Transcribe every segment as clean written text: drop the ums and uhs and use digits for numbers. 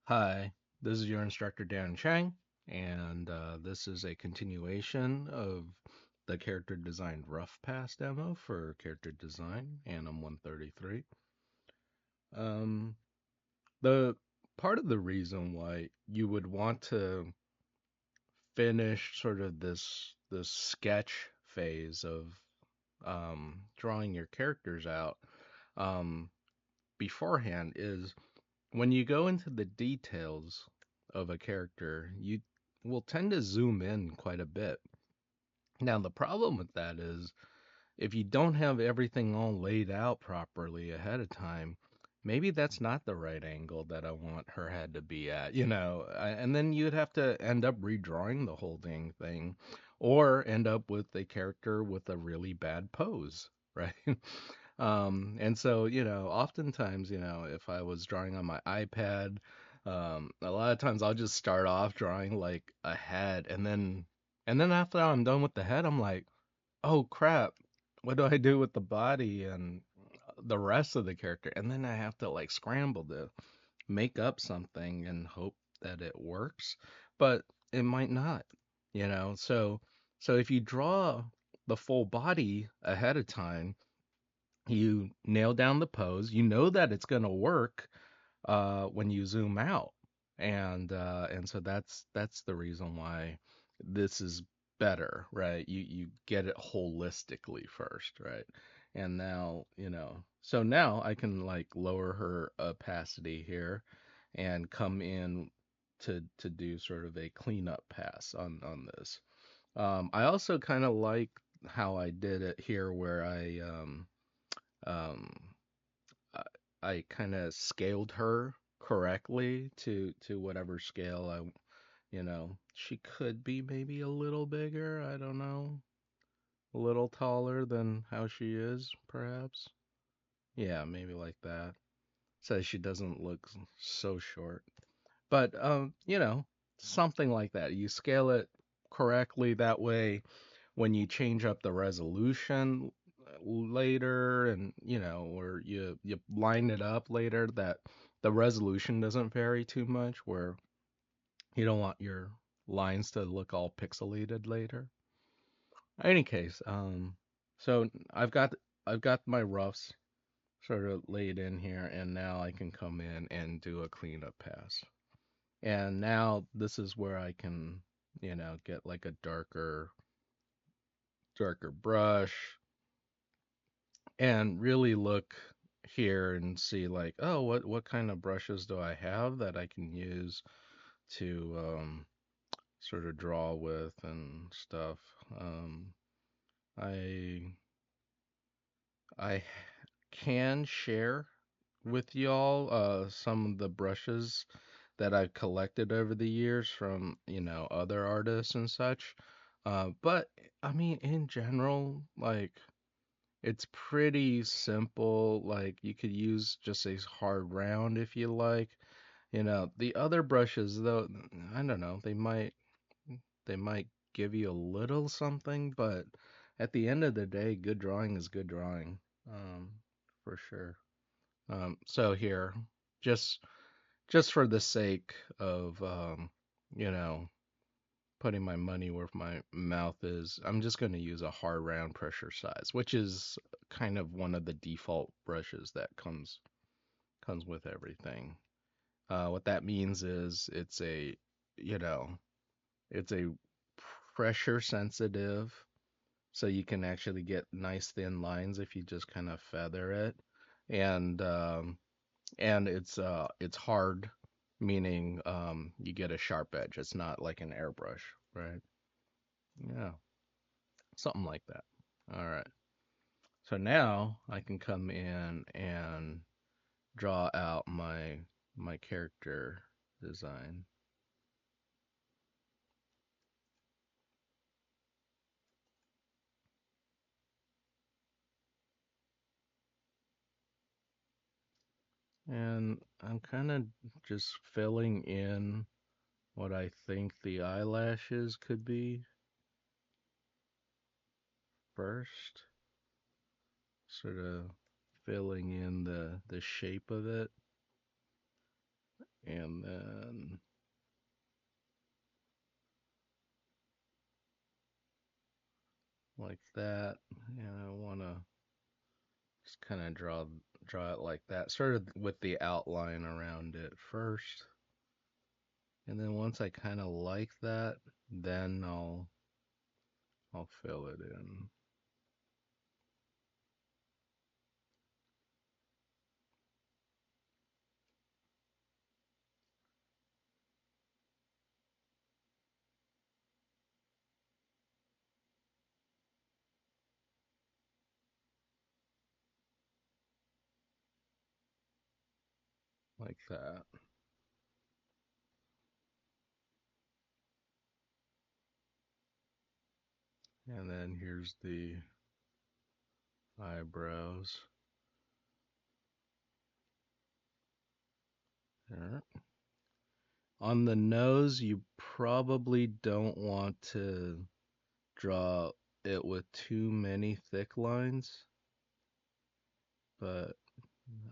Hi, this is your instructor Dan Chang, and this is a continuation of the character design rough pass demo for character design, Anim 133. Um, the part of the reason why you would want to finish sort of this sketch phase of drawing your characters out um, beforehand is when you go into the details of a character, you will tend to zoom in quite a bit. Now, the problem with that is if you don't have everything all laid out properly ahead of time, maybe that's not the right angle that I want her head to be at, and then you'd have to end up redrawing the whole dang thing or end up with a character with a really bad pose, right? And so, oftentimes, if I was drawing on my iPad, a lot of times I'll just start off drawing like a head and then after I'm done with the head, I'm like, oh crap, what do I do with the body and the rest of the character? And then I have to like scramble to make up something and hope that it works, but it might not, you know. So if you draw the full body ahead of time, you nail down the pose, you know that it's going to work when you zoom out. And so that's the reason why this is better, right? You get it holistically first, right? And now, so now I can like lower her opacity here and come in to do sort of a cleanup pass on this. I also kind of like how I did it here where um I kind of scaled her correctly to whatever scale she could be maybe a little bigger, I don't know, a little taller than how she is, perhaps. Yeah, maybe like that. So she doesn't look so short. But something like that. You scale it correctly that way when you change up the resolution later and or you line it up later that the resolution doesn't vary too much where you don't want your lines to look all pixelated later. In any case, so I've got my roughs sort of laid in here and now I can come in and do a cleanup pass. And now this is where I can, get like a darker brush and really look here and see like, oh, what kind of brushes do I have that I can use to sort of draw with and stuff. Um, I I can share with y'all some of the brushes that I've collected over the years from, other artists and such. But I mean, in general, like it's pretty simple. Like you could use just a hard round if you like. The other brushes though, I don't know, they might give you a little something, but at the end of the day, good drawing is good drawing. Um, for sure. So here, just just for the sake of you know, putting my money where my mouth is, I'm just going to use a hard round pressure size, which is kind of one of the default brushes that comes with everything. What that means is you know, it's a pressure sensitive, so you can actually get nice thin lines if you just kind of feather it, and it's hard, meaning you get a sharp edge. It's not like an airbrush, right? Yeah, something like that. All right. So now I can come in and draw out my character design. And I'm kind of just filling in what I think the eyelashes could be first, sort of filling in the shape of it. And then like that. And I want to just kind of draw it like that, sort of with the outline around it first. And then once I kind of like that, then I'll fill it in like that. And then here's the eyebrows. There. On the nose, you probably don't want to draw it with too many thick lines, but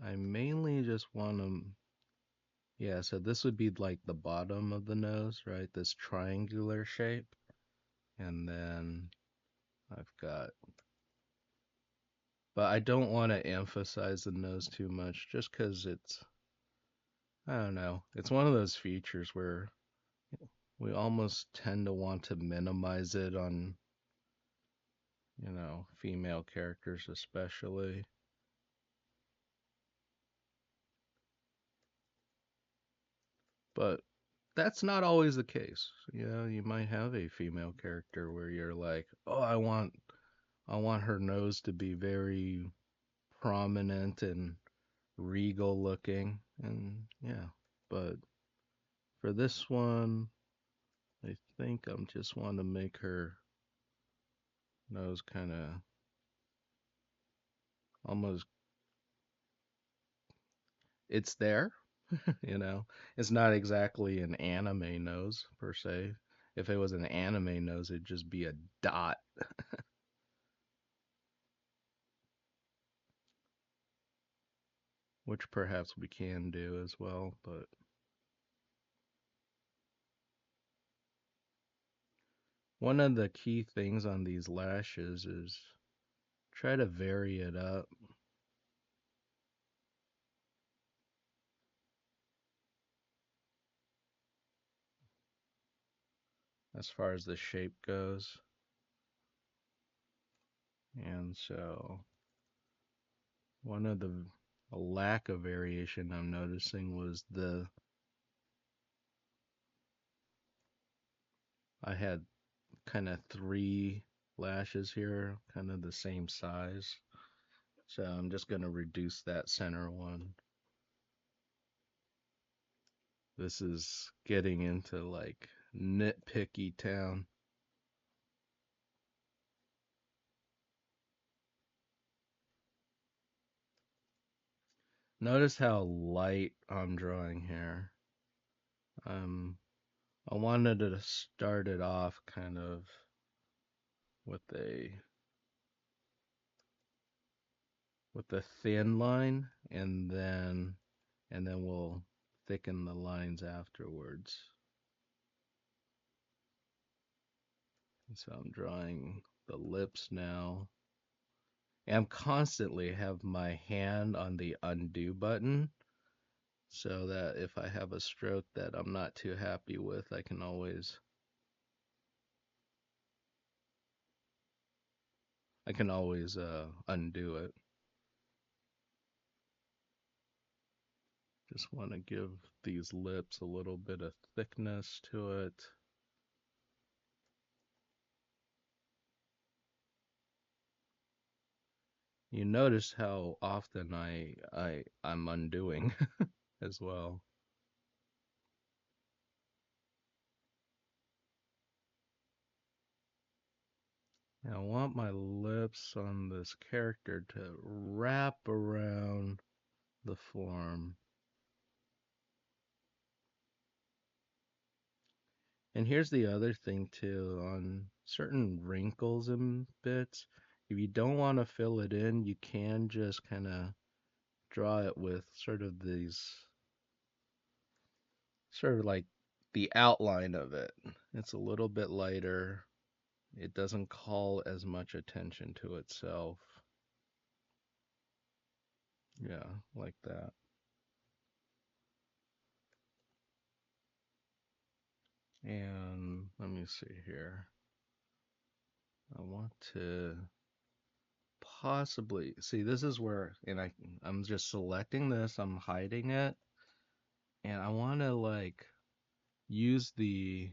I mainly just want to, yeah, so this would be like the bottom of the nose, right? This triangular shape. And then I've got, but I don't want to emphasize the nose too much just because I don't know, it's one of those features where we almost tend to want to minimize it on, female characters especially. But that's not always the case. You might have a female character where you're like, "Oh, I want her nose to be very prominent and regal looking." And yeah, but for this one, I think I'm just want to make her nose kind of almost it's there, you know. It's not exactly an anime nose per se. If it was an anime nose, it'd just be a dot, which perhaps we can do as well. But one of the key things on these lashes is try to vary it up as far as the shape goes. And so one of the a lack of variation I'm noticing was I had kind of three lashes here, kind of the same size. So I'm just going to reduce that center one. This is getting into like nitpicky town. Notice how light I'm drawing here. Um, I wanted to start it off kind of with a thin line, and then we'll thicken the lines afterwards. So I'm drawing the lips now. And I'm constantly have my hand on the undo button so that if I have a stroke that I'm not too happy with, I can always undo it. Just want to give these lips a little bit of thickness to it. You notice how often I'm undoing as well. Now I want my lips on this character to wrap around the form. And here's the other thing too, on certain wrinkles and bits, if you don't want to fill it in, you can just kind of draw it with sort of these sort of like the outline of it. It's a little bit lighter. It doesn't call as much attention to itself. Yeah, like that. And let me see here. I want to possibly see, this is where, and I'm just selecting this, I'm hiding it, and I want to like use the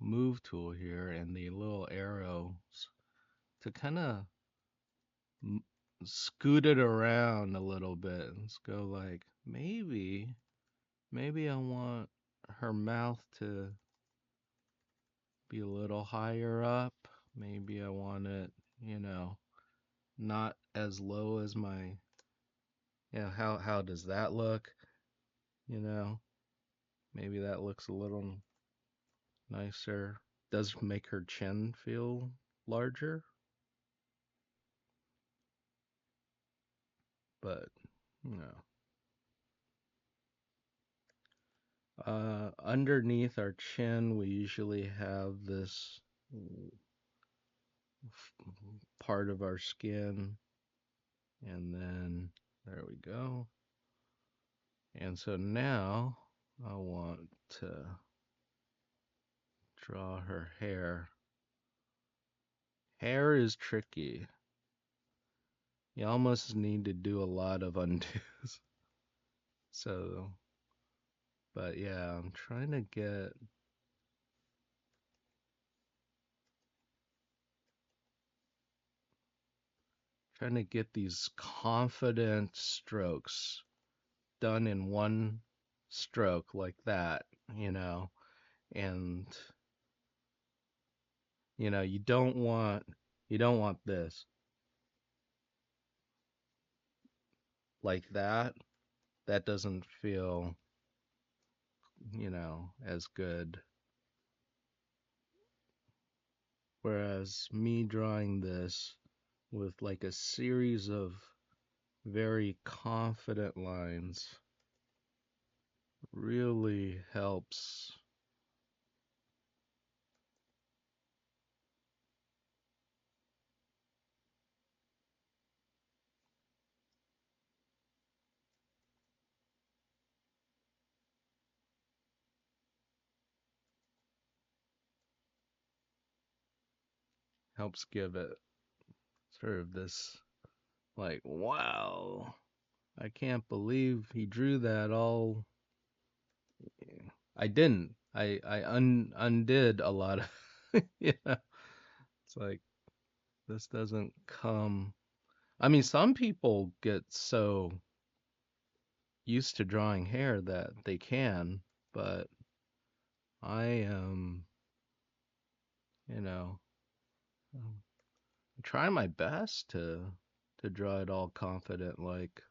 move tool here and the little arrows to kind of scoot it around a little bit. Let's go like maybe I want her mouth to be a little higher up. Maybe I want it, you know, not as low as my, yeah, how does that look? You know, maybe that looks a little nicer. Does make her chin feel larger, but you know. Underneath our chin, we usually have this part of our skin, and then there we go. And so now I want to draw her hair. Hair is tricky. You almost need to do a lot of undos. So, but yeah, I'm trying to get these confident strokes done in one stroke like that, you know. And you don't want this like that. That doesn't feel, as good. Whereas me drawing this with like a series of very confident lines really helps give it sort of this like, wow, I can't believe he drew that all. I didn't. I undid a lot of yeah. It's like this doesn't come. I mean, some people get so used to drawing hair that they can, but I am, you know, um, try my best to draw it all confident like,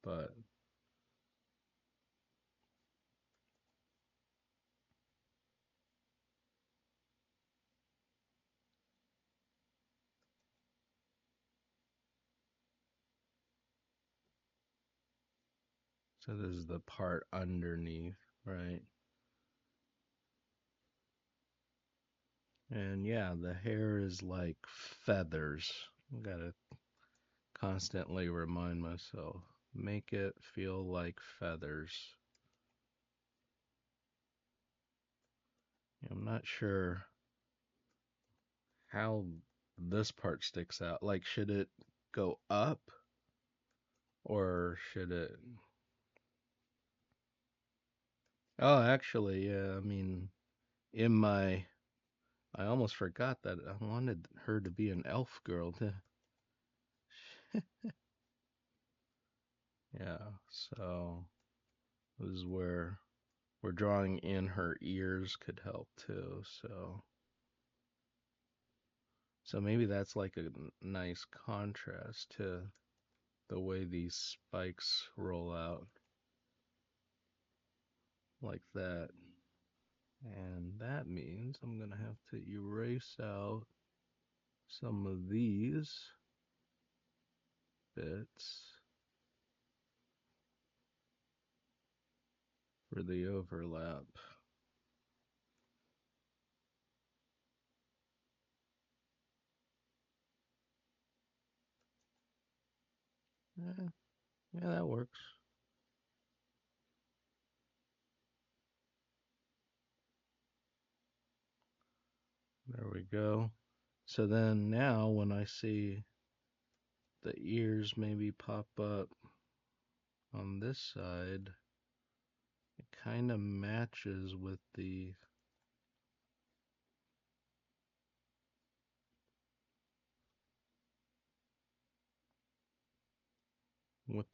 but so this is the part underneath, right? And yeah, the hair is like feathers. I gotta constantly remind myself, make it feel like feathers. I'm not sure how this part sticks out. Like, should it go up or should it? Oh, actually, yeah. I mean, in my, I almost forgot that I wanted her to be an elf girl too. Yeah, so this is where drawing in her ears could help too. So maybe that's like a nice contrast to the way these spikes roll out like that. And that means I'm going to have to erase out some of these bits. for the overlap. Yeah, yeah, that works. There we go. So then now when I see the ears maybe pop up on this side, it kind of matches with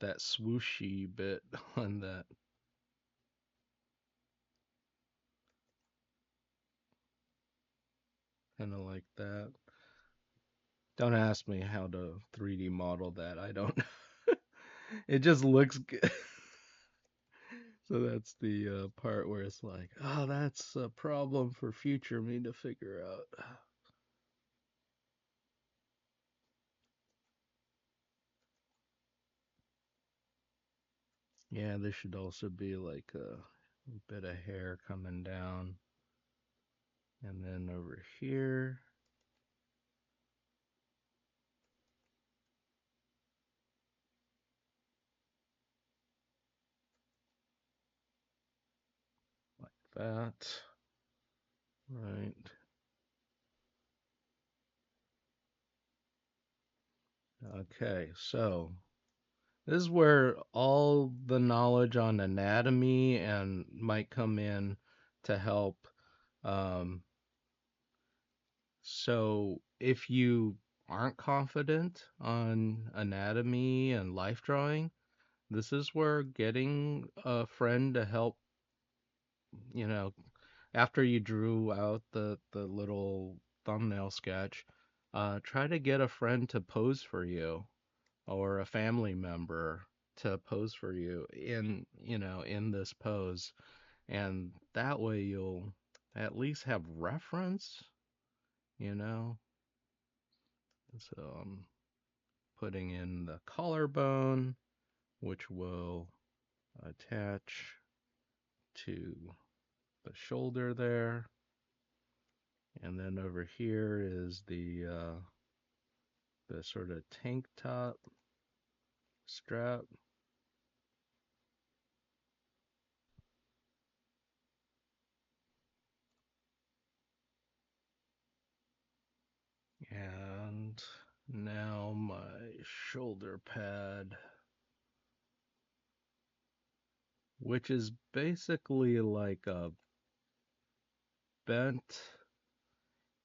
that swooshy bit on that. Kind of like that. Don't ask me how to 3D model that. I don't. It just looks good. So that's the part where it's like, oh, that's a problem for future me to figure out. Yeah, there should also be like a bit of hair coming down. And then over here, like that. Right. Okay, so this is where all the knowledge on anatomy and might come in to help. Um, so if you aren't confident on anatomy and life drawing, this is where getting a friend to help, you know, after you drew out the little thumbnail sketch, try to get a friend to pose for you or a family member to pose for you in this pose, and that way you'll at least have reference, you know. So I'm putting in the collarbone, which will attach to the shoulder there. And then over here is the sort of tank top strap. And now my shoulder pad, which is basically like a bent.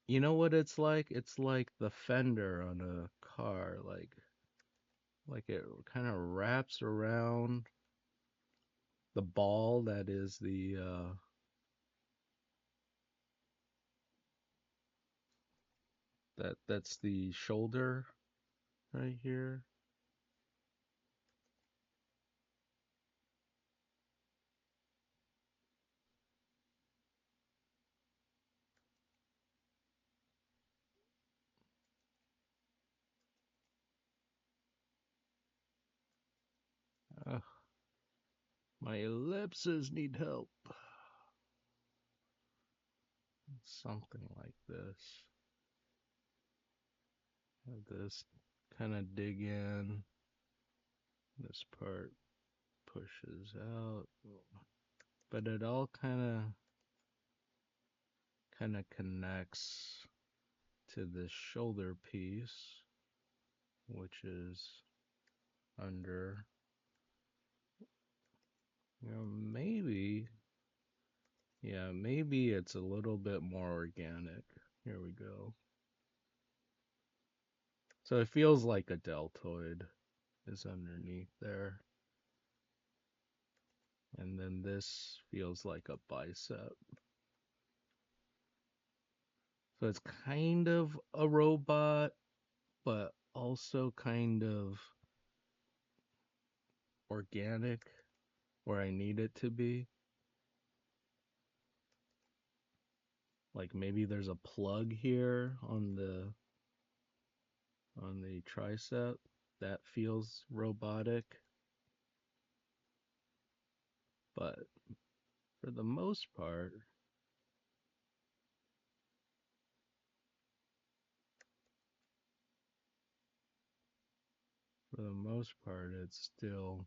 You know what it's like? It's like the fender on a car, like it kind of wraps around the ball that is that's the shoulder right here. Ugh, my ellipses need help. Something like this. Have this kind of dig in. This part pushes out, but it all kind of connects to this shoulder piece, which is under. Maybe, yeah, maybe it's a little bit more organic. Here we go. So it feels like a deltoid is underneath there. And then this feels like a bicep. So it's kind of a robot, but also kind of organic where I need it to be. Like maybe there's a plug here on the tricep that feels robotic, but for the most part, it's still,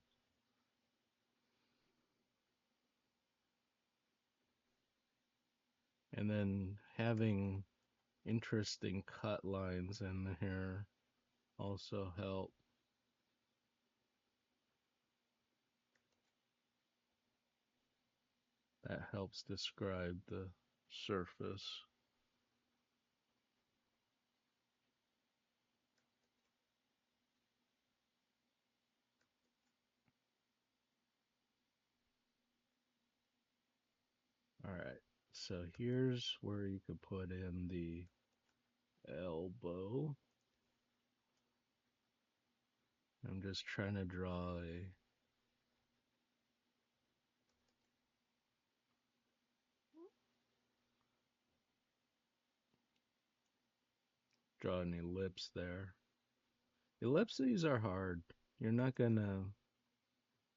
and then having interesting cut lines in here also help. That helps describe the surface. All right, so here's where you could put in the elbow. I'm just trying to draw an ellipse there. Ellipses are hard. You're not gonna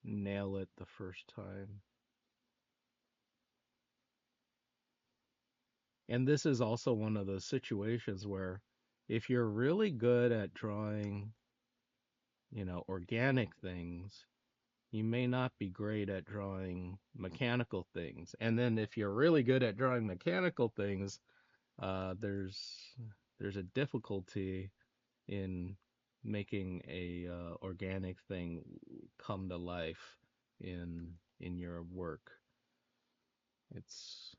nail it the first time. And this is also one of those situations where if you're really good at drawing, organic things, you may not be great at drawing mechanical things. And then if you're really good at drawing mechanical things, there's a difficulty in making a organic thing come to life in your work. It's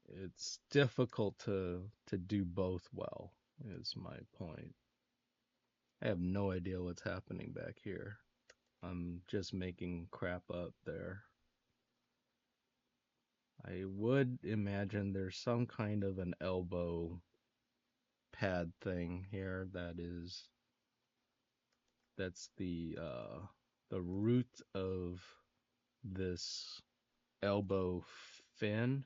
it's difficult to do both well, is my point. I have no idea what's happening back here. I'm just making crap up there. I would imagine there's some kind of an elbow pad thing here that's the root of this elbow fin,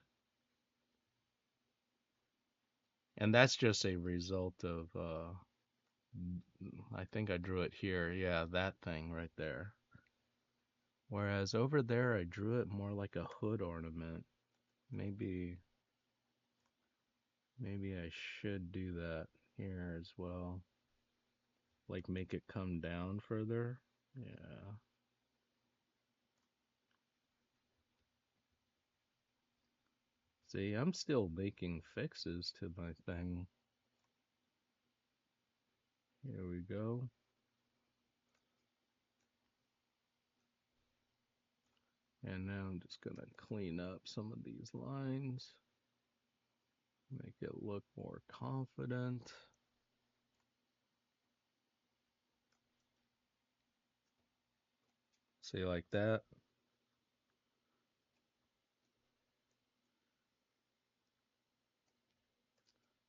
and that's just a result of I think I drew it here. Yeah, that thing right there. Whereas over there I drew it more like a hood ornament. Maybe I should do that here as well. Like make it come down further. Yeah. See, I'm still making fixes to my thing. Here we go. And now I'm just gonna clean up some of these lines. Make it look more confident. See, like that.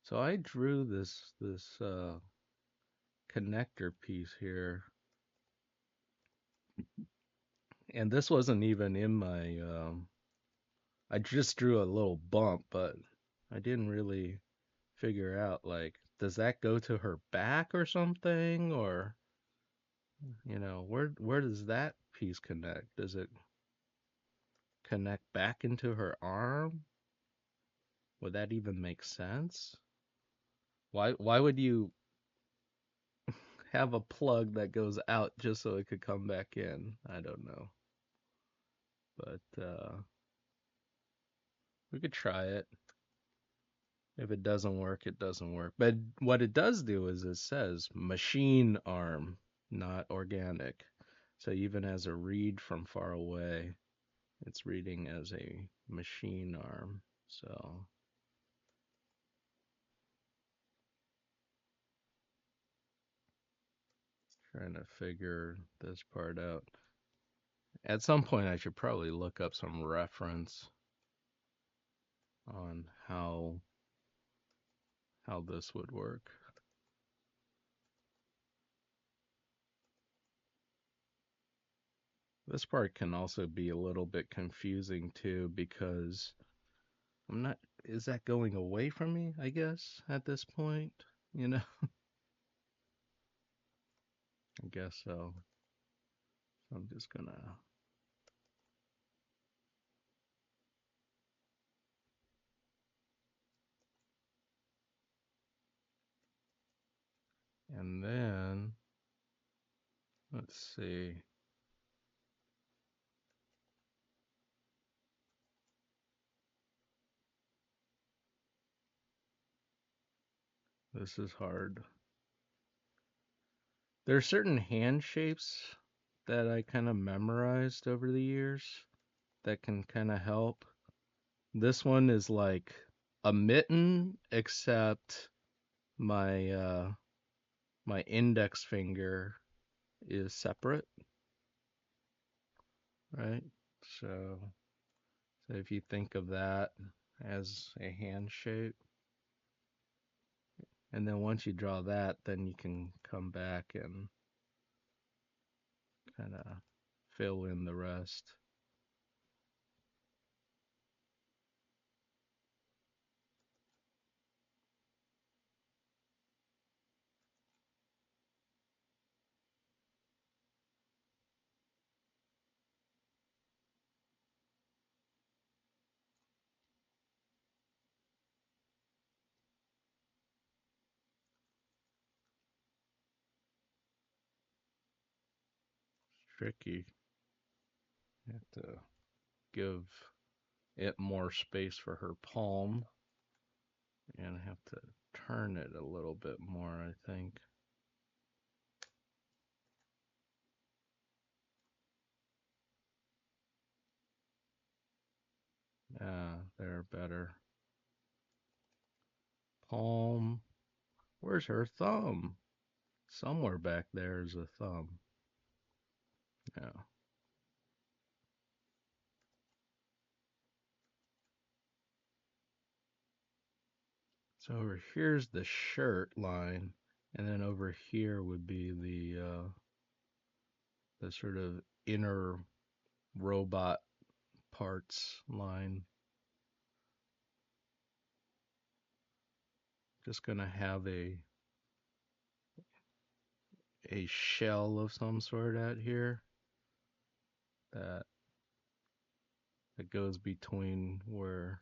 So I drew this connector piece here, and this wasn't even in my. I just drew a little bump, but I didn't really figure out like, does that go to her back or something, or where does that piece connect? Does it connect back into her arm? Would that even make sense? Why would you have a plug that goes out just so it could come back in? I don't know. But we could try it. If it doesn't work, it doesn't work. But what it does do is it says machine arm, not organic. So even as a read from far away, it's reading as a machine arm. So trying to figure this part out. At some point, I should probably look up some reference on how this would work. This part can also be a little bit confusing too because I'm not, is that going away from me, I guess, at this point? You know? I guess so. I'm just gonna And then, let's see. This is hard. There are certain hand shapes that I kind of memorized over the years that can kind of help. This one is like a mitten, except my my index finger is separate, right? So, so if you think of that as a hand shape, and then once you draw that, then you can come back and kind of fill in the rest. It's tricky. You have to give it more space for her palm and have to turn it a little bit more, I think. They're better. Palm. Where's her thumb? Somewhere back there is a thumb. Yeah. So over here's the shirt line, and then over here would be the sort of inner robot parts line. Just gonna have a shell of some sort out here that that goes between where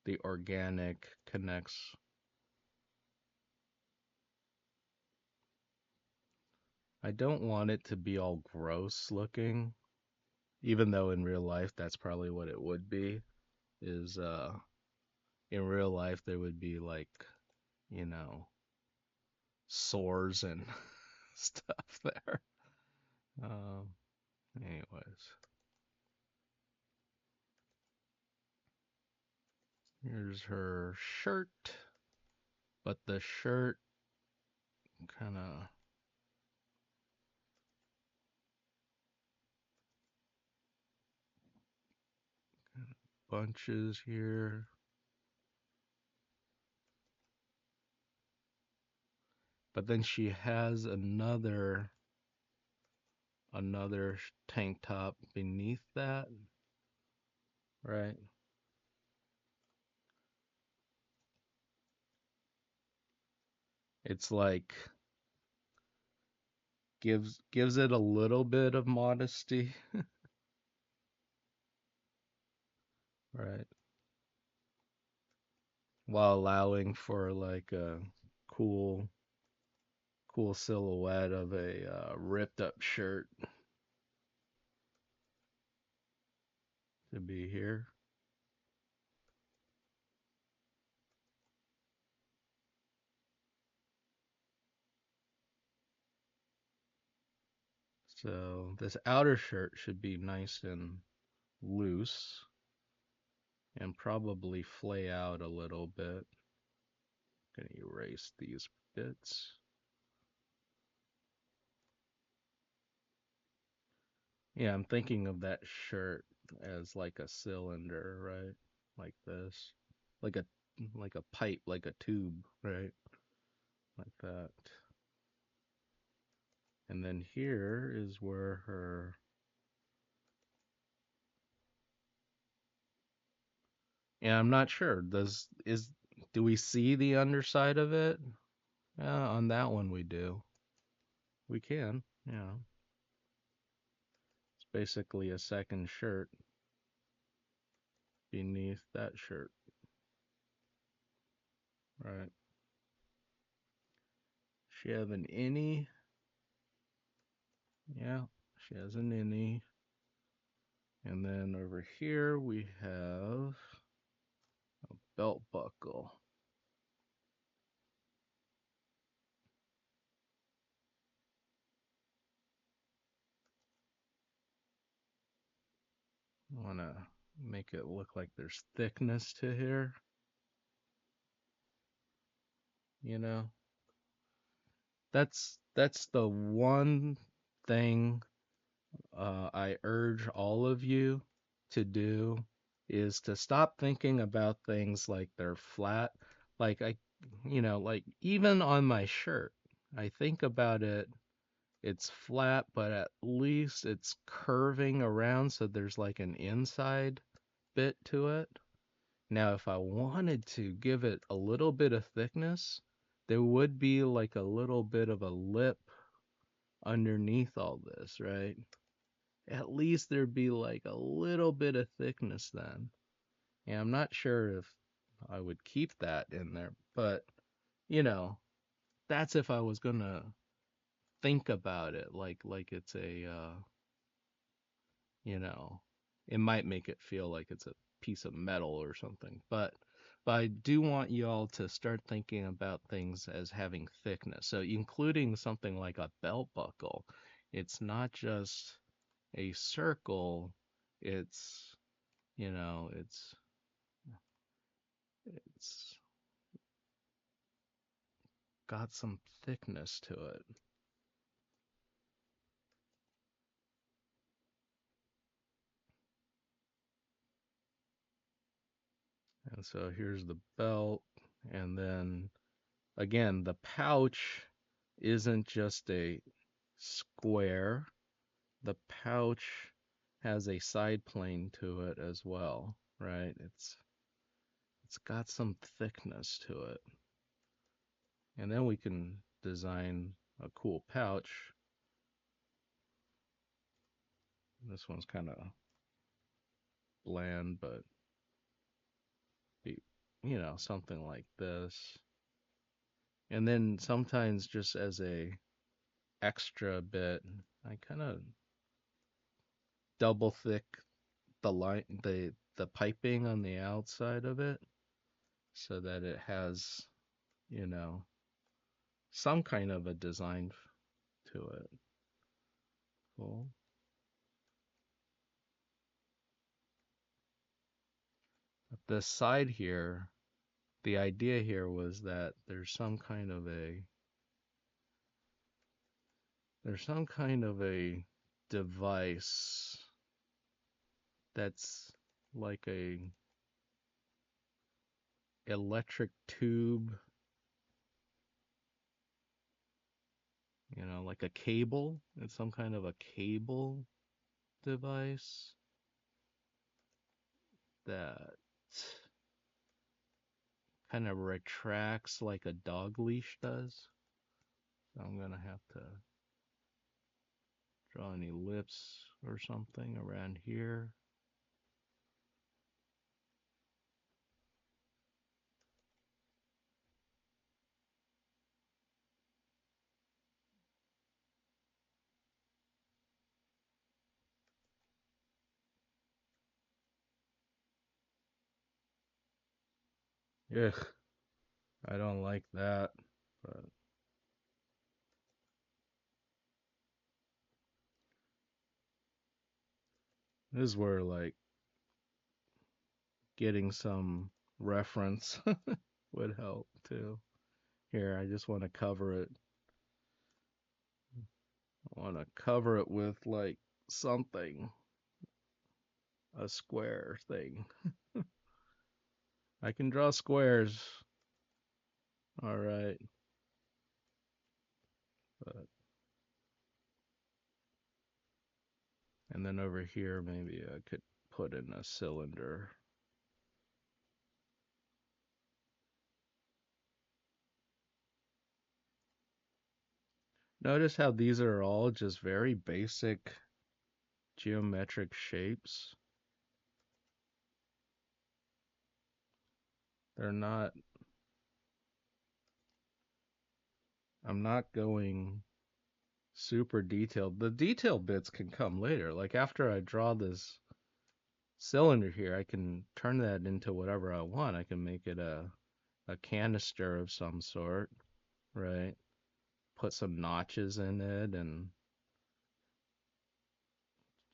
the organic connects. I don't want it to be all gross looking, even though in real life that's probably what it would be. Is in real life there would be like, you know, sores and stuff there. Um, anyways, here's her shirt, but the shirt kind of bunches here. But then she has another tank top beneath that, right? It's like gives it a little bit of modesty, right? While allowing for like a cool cool silhouette of a ripped up shirt to be here. So this outer shirt should be nice and loose and probably flay out a little bit. Gonna erase these bits. Yeah, I'm thinking of that shirt as like a cylinder, right? Like this. Like a like a pipe, like a tube, right? Like that. And then here is where her yeah, I'm not sure. Do we see the underside of it? Yeah, on that one we do. We can, yeah. It's basically a second shirt beneath that shirt, right? She have an innie? Yeah, she has an innie. And then over here we have a belt buckle. I want to make it look like there's thickness to here. You know, that's the one thing I urge all of you to do is to stop thinking about things like they're flat. Like like even on my shirt, I think about it, it's flat, but at least it's curving around so there's like an inside bit to it. Now, if I wanted to give it a little bit of thickness, there would be like a little bit of a lip underneath all this, right? At least there'd be like a little bit of thickness then. And I'm not sure if I would keep that in there, but you know, that's if I was gonna think about it like it's a you know, it might make it feel like it's a piece of metal or something. But I do want y'all to start thinking about things as having thickness. So including something like a belt buckle, it's not just a circle, it's it's got some thickness to it. And so here's the belt, and then again, the pouch isn't just a square. The pouch has a side plane to it as well, right? It's got some thickness to it. And then we can design a cool pouch. This one's kind of bland, but be, something like this. And then sometimes just as a extra bit, I kind of double thick the piping on the outside of it so that it has, you know, some kind of a design to it. Cool. The side here, the idea here was that there's some kind of a device that's like a electric tube, like a cable. It's some kind of a cable device that kind of retracts like a dog leash does. So I'm gonna have to draw an ellipse or something around here. Ugh, I don't like that, but this is where like getting some reference would help too. Here, I just want to cover it. I want to cover it with like something, a square thing. I can draw squares. All right. But, and then over here, maybe I could put in a cylinder. Notice how these are all just very basic geometric shapes. They're not I'm not going super detailed. The detail bits can come later. Like after I draw this cylinder here, I can turn that into whatever I want. I can make it a canister of some sort, right? Put some notches in it and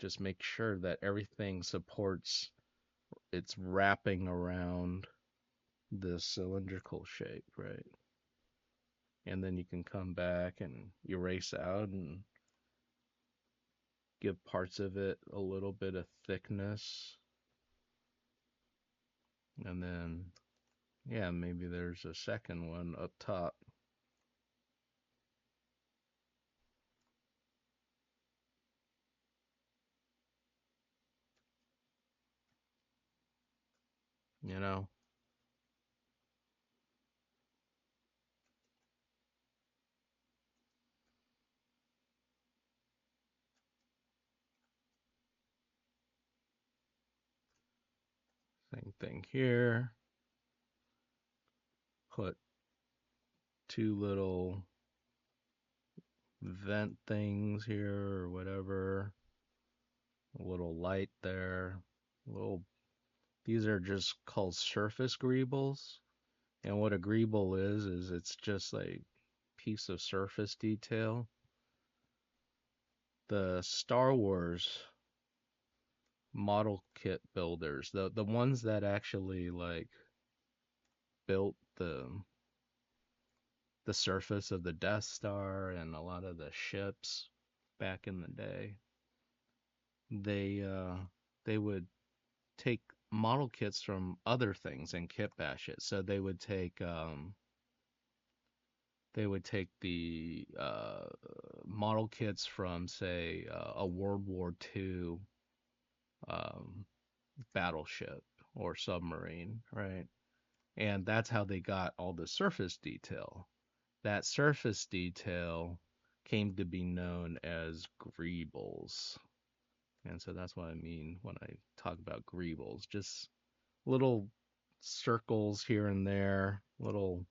just make sure that everything supports its wrapping around the cylindrical shape, right? And then you can come back and erase out and give parts of it a little bit of thickness. And then, yeah, maybe there's a second one up top. You know, same thing here. Put two little vent things here or whatever. A little light there. Little. These are just called surface greebles. And what a greeble is it's just like piece of surface detail. The Star Wars model kit builders, the ones that actually like built the surface of the Death Star and a lot of the ships back in the day, they uh they would take model kits from other things and kit bash it. So they would take the model kits from say a World War II um, battleship or submarine, right? And that's how they got all the surface detail. That surface detail came to be known as greebles. And so that's what I mean when I talk about greebles. Just little circles here and there, little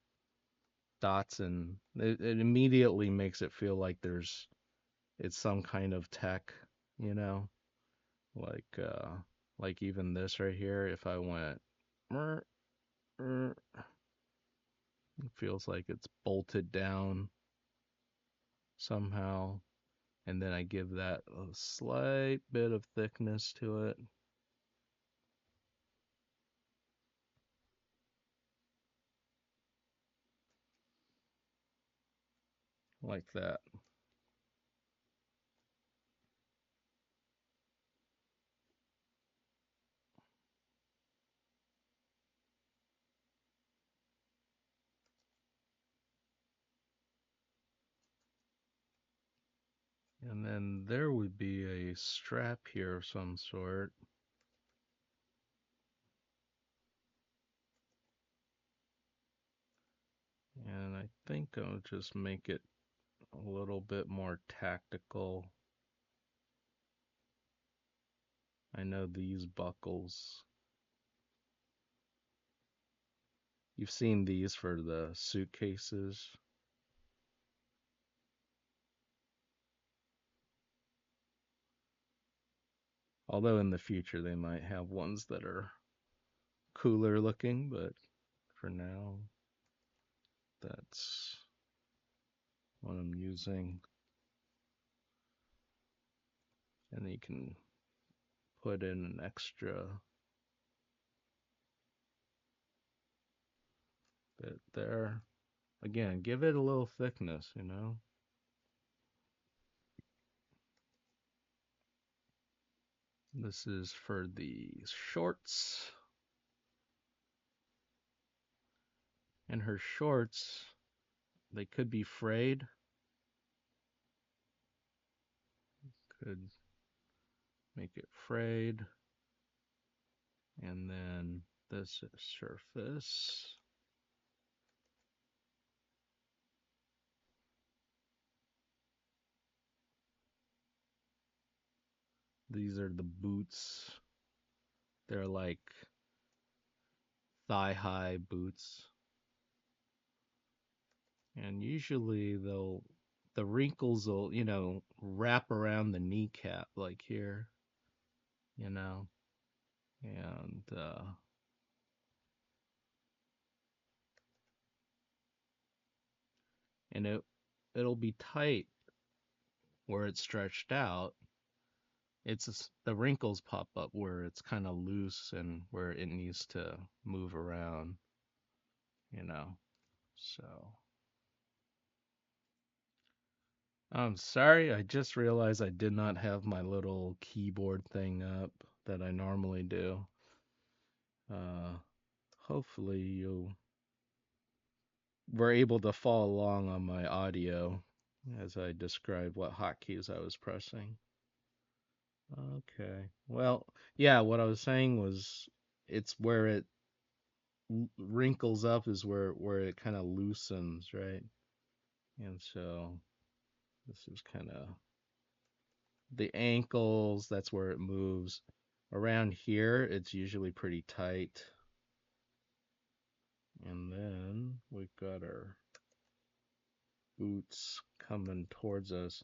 dots, and it immediately makes it feel like it's some kind of tech, you know? Like like even this right here, if I went it feels like it's bolted down somehow. And then I give that a slight bit of thickness to it. Like that. And then there would be a strap here of some sort. And I think I'll just make it a little bit more tactical. I know these buckles. You've seen these for the suitcases. Although in the future they might have ones that are cooler looking, but for now, that's what I'm using. And you can put in an extra bit there. Again, give it a little thickness, you know? This is for the shorts. And her shorts, they could be frayed. Could make it frayed. And then this surface. These are the boots. They're like thigh high boots. And usually the wrinkles will, wrap around the kneecap like here, you know, and and it'll be tight where it's stretched out. The wrinkles pop up where it's kind of loose and where it needs to move around, you know. So I'm sorry, I just realized I did not have my little keyboard thing up that I normally do. Uh, Hopefully you were able to follow along on my audio as I described what hotkeys I was pressing. Okay. Well, yeah, what I was saying was it's where it wrinkles up is where it kind of loosens, right? And so this is kind of the ankles, that's where it moves. Around here, it's usually pretty tight. And then we've got our boots coming towards us.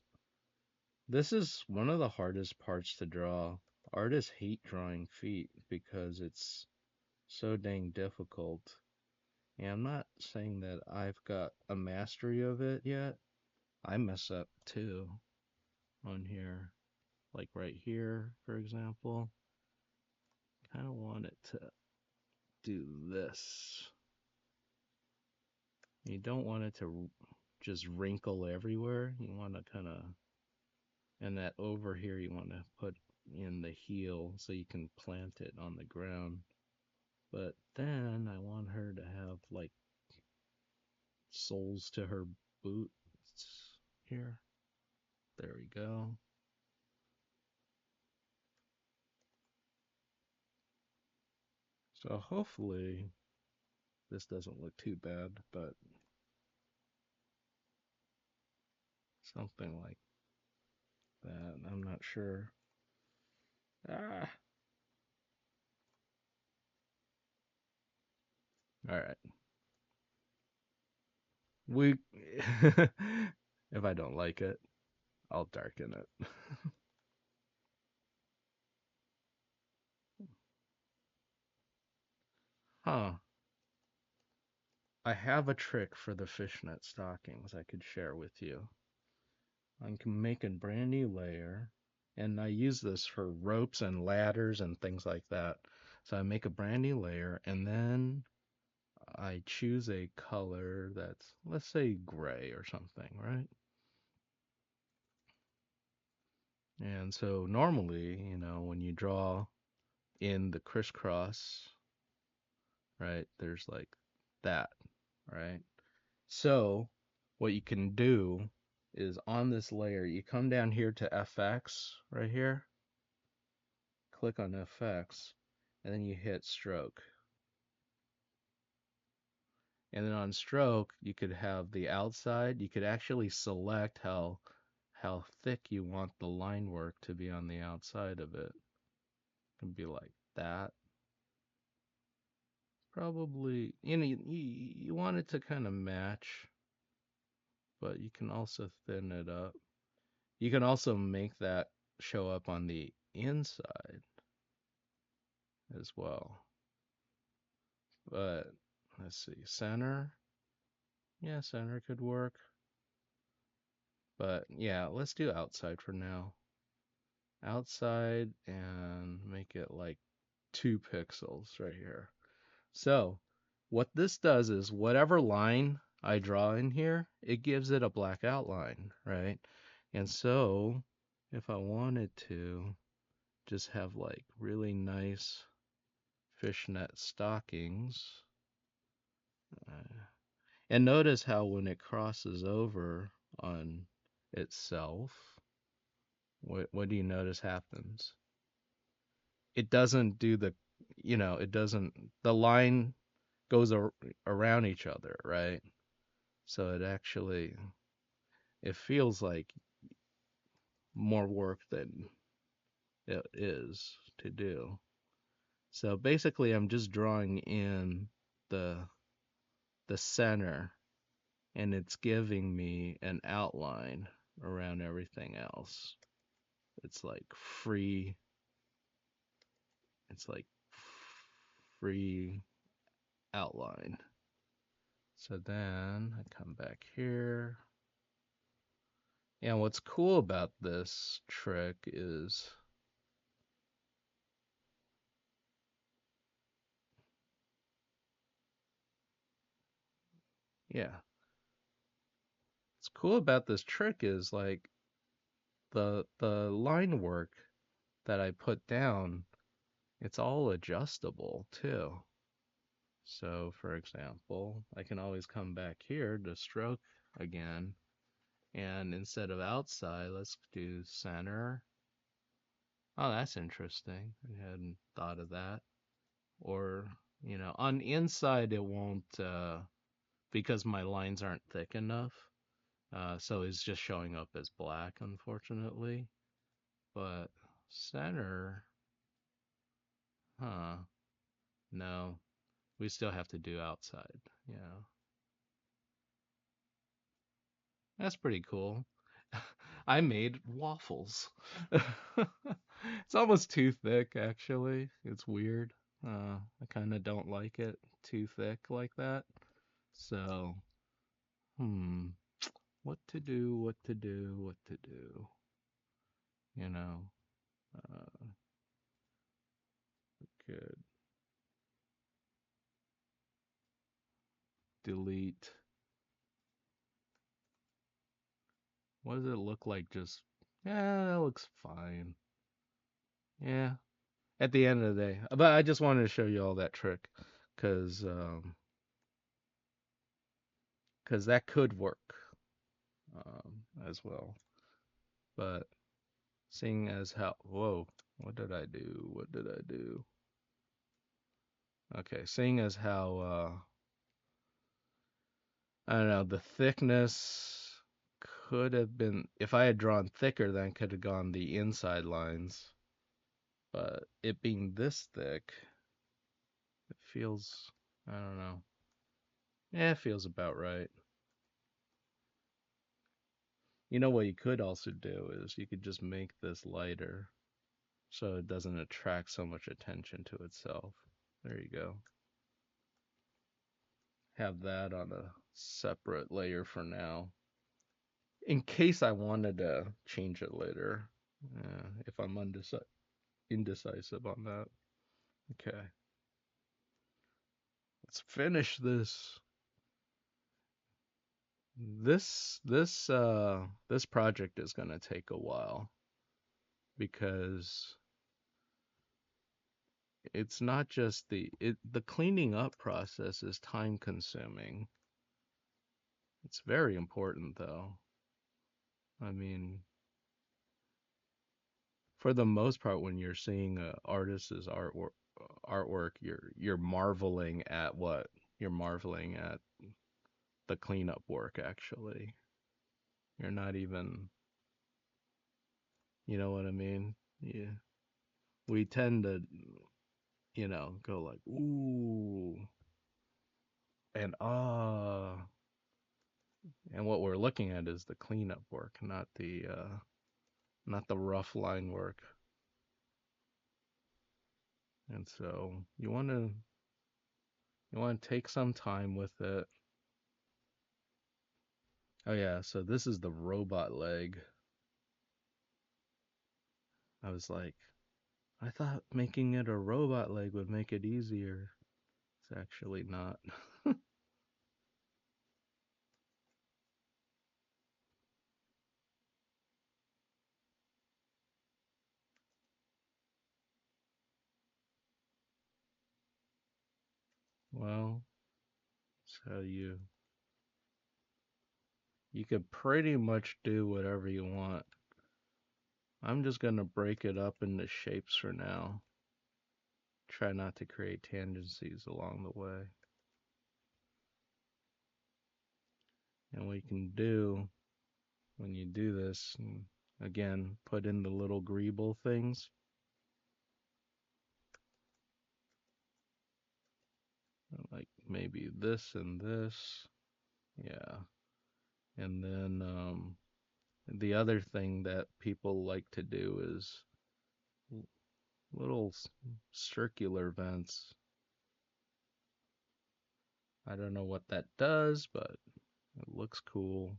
This is one of the hardest parts to draw. Artists hate drawing feet because it's so dang difficult. And I'm not saying that I've got a mastery of it yet. I mess up too on here. Like right here, for example. Kind of want it to do this. You don't want it to just wrinkle everywhere. You want to kind of, and that over here, you want to put in the heel so you can plant it on the ground. But then I want her to have like soles to her boots here. There we go. So hopefully this doesn't look too bad, but something like that. I'm not sure. Ah. All right. We if I don't like it, I'll darken it. Huh. I have a trick for the fishnet stockings I could share with you. I can make a brand new layer, and I use this for ropes and ladders and things like that. So I make a brand new layer, and then I choose a color that's, let's say, gray or something, right? And so normally, when you draw in the crisscross, right, there's like that, right? So what you can do is on this layer, you come down here to FX right here, click on FX, and then you hit stroke. And then on stroke, you could have the outside. You could actually select how thick you want the line work to be on the outside of it. It can be like that. Probably, you want it to kind of match, but you can also thin it up. You can also make that show up on the inside as well. But let's see, center. Yeah, center could work. But yeah, let's do outside for now. Outside and make it like 2 pixels right here. So what this does is whatever line I draw in here, it gives it a black outline, right? And so if I wanted to just have like really nice fishnet stockings, uh, and notice how when it crosses over on itself, what do you notice happens? It doesn't do it doesn't, the line goes around each other, right? So it feels like more work than it is to do. So basically, I'm just drawing in the the center, and it's giving me an outline around everything else. It's like free, it's like free outline. So then I come back here. And what's cool about this trick is, yeah, what's cool about this trick is like the line work that I put down, it's all adjustable too. So for example, I can always come back here to stroke again, and instead of outside, let's do center. Oh, that's interesting. I hadn't thought of that. Or, on inside it won't because my lines aren't thick enough. So it's just showing up as black, unfortunately. But center, huh? No, we still have to do outside. Yeah, that's pretty cool. I made waffles. It's almost too thick, actually. It's weird. I kind of don't like it too thick like that. So, hmm, what to do, what to do, what to do. You know, uh, could delete. What does it look like? Just, yeah, that looks fine. Yeah, at the end of the day. But I just wanted to show you all that trick, cause, um, 'cause that could work, as well. But seeing as how, whoa, what did I do? What did I do? Okay, seeing as how, I don't know, the thickness could have been, if I had drawn thicker, then could have gone the inside lines. But it being this thick, it feels, I don't know. Yeah, it feels about right. You know what you could also do is you could just make this lighter so it doesn't attract so much attention to itself. There you go. Have that on a separate layer for now. In case I wanted to change it later. If I'm indecisive on that. Okay. Let's finish this. This project is gonna take a while because it's not just the cleaning up process is time consuming. It's very important though. I mean, for the most part, when you're seeing a artist's artwork, you're marveling at what? You're marveling at the cleanup work actually. You're not even, you know what I mean? Yeah. We tend to, go like ooh and and what we're looking at is the cleanup work, not the rough line work. And so you want to take some time with it. Oh yeah, so this is the robot leg. I was like, I thought making it a robot leg would make it easier. It's actually not. Well, so you could pretty much do whatever you want. I'm just gonna break it up into shapes for now. Try not to create tangencies along the way. And what you can do when you do this, again, put in the little greeble things. Like maybe this and this. Yeah. And then the other thing that people like to do is little circular vents. I don't know what that does, but it looks cool.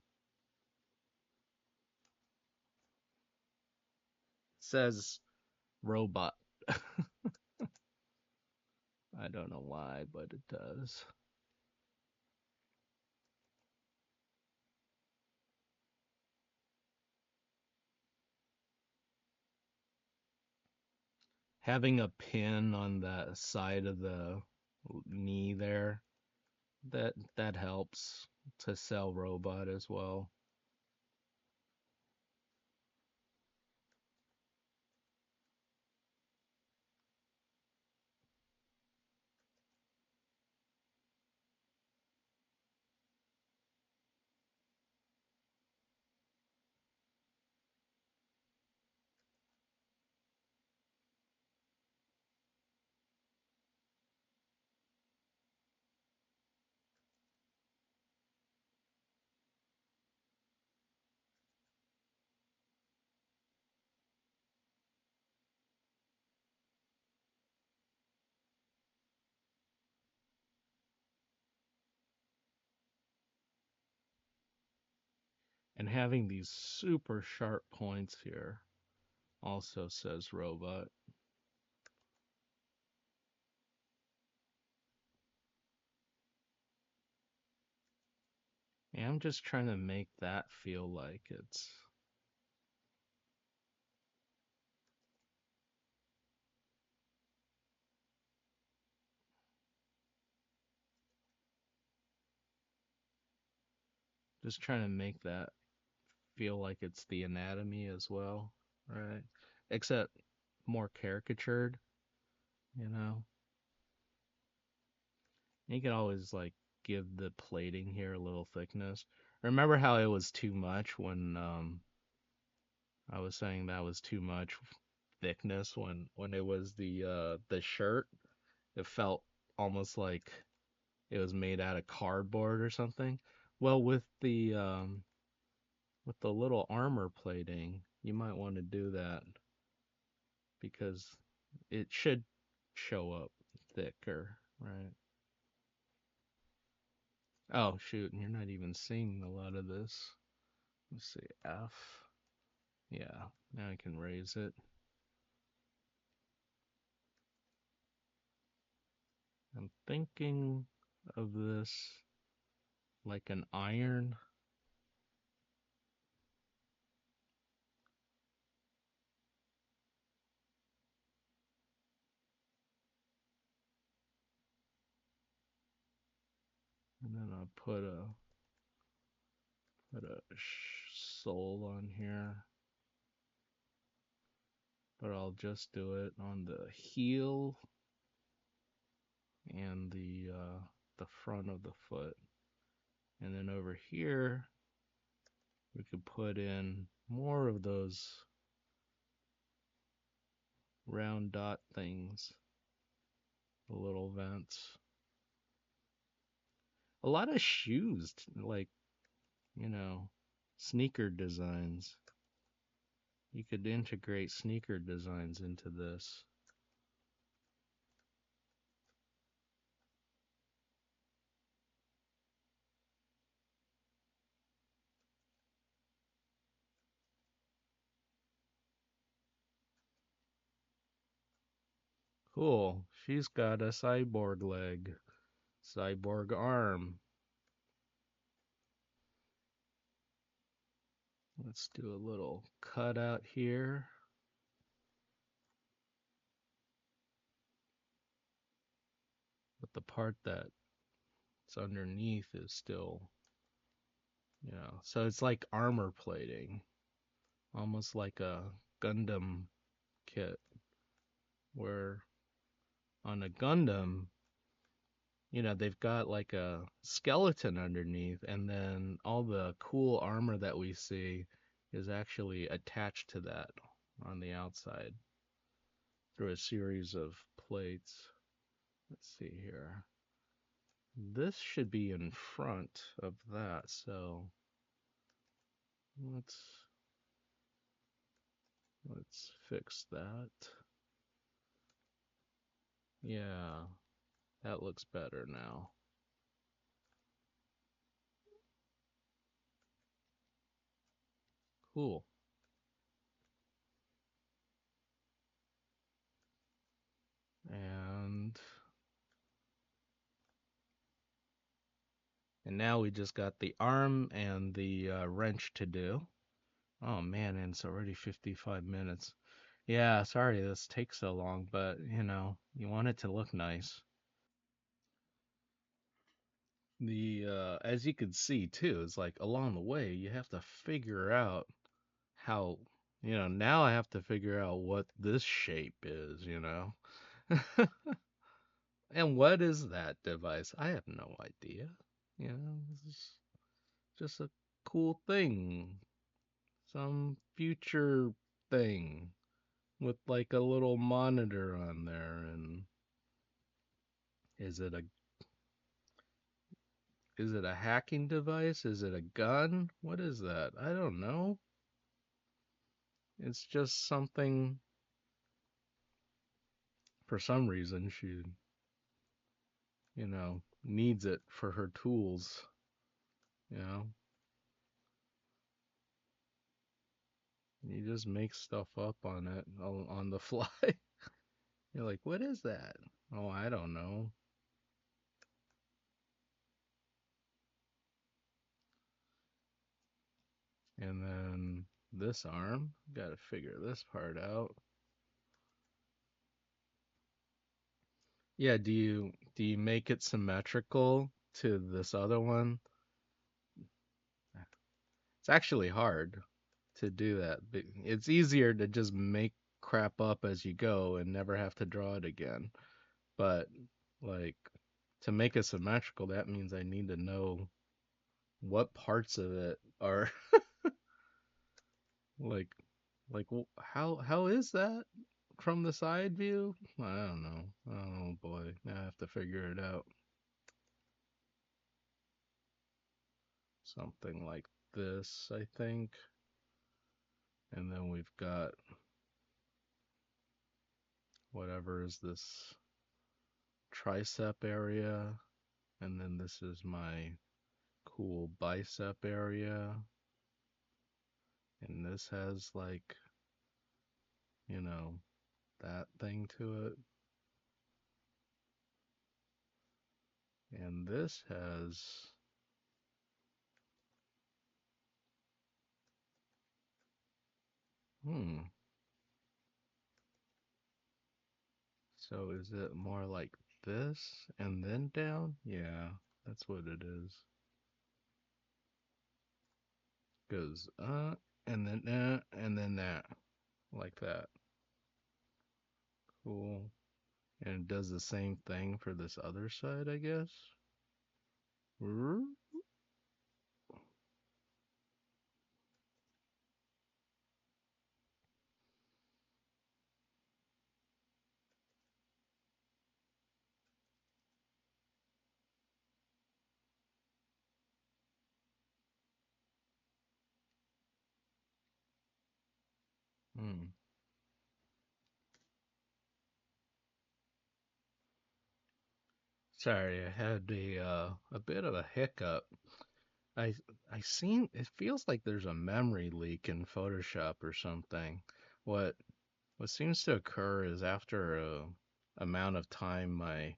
It says robot. I don't know why, but it does. Having a pin on the side of the knee there, that helps to sell robot as well. And having these super sharp points here also says robot. And I'm just trying to make that feel like it's just trying to make that feel like it's the anatomy as well, right? Except more caricatured, you know? You can always like give the plating here a little thickness. Remember how it was too much when I was saying that was too much thickness when it was the shirt? It felt almost like it was made out of cardboard or something. Well, with the little armor plating, you might want to do that because it should show up thicker, right? Oh shoot, you're not even seeing a lot of this. Let's see, F. Yeah, now I can raise it. I'm thinking of this like an iron. And then I'll put a sole on here, but I'll just do it on the heel and the front of the foot. And then over here, we could put in more of those round dot things, the little vents. A lot of shoes, like, you know, sneaker designs. You could integrate sneaker designs into this. Cool. She's got a cyborg leg, cyborg arm. Let's do a little cutout here. But the part that's underneath is still, so it's like armor plating, almost like a Gundam kit, where on a Gundam, they've got like a skeleton underneath, and then all the cool armor that we see is actually attached to that on the outside through a series of plates. Let's see here. This should be in front of that, so let's fix that. Yeah, that looks better now. Cool. And now we just got the arm and the wrench to do. Oh man, and it's already 55 minutes. Yeah, sorry this takes so long, but you want it to look nice. The as you can see too, it's like along the way you have to figure out how, now I have to figure out what this shape is. And what is that device? I have no idea. This is just a cool thing. Some future thing with like a little monitor on there. And is it a hacking device? Is it a gun? What is that? I don't know. It's just something, for some reason she, needs it for her tools, you know. You just make stuff up on it on the fly. You're like, what is that? Oh, I don't know. And then this arm, got to figure this part out. Yeah, do you make it symmetrical to this other one? It's actually hard to do that. It's easier to just make crap up as you go and never have to draw it again. But like to make it symmetrical, that means I need to know what parts of it are like how is that from the side view? I don't know. Oh boy, now I have to figure it out. Something like this, I think. And then we've got whatever is this tricep area, and then this is my cool bicep area, and this has like, you know, that thing to it. And this has, hmm, so is it more like this and then down? Yeah, that's what it is. Goes and then that, like that. Cool. And it does the same thing for this other side, I guess. Hmm. Sorry, I had a bit of a hiccup. I I seen it feels like there's a memory leak in Photoshop or something. What what seems to occur is after a amount of time my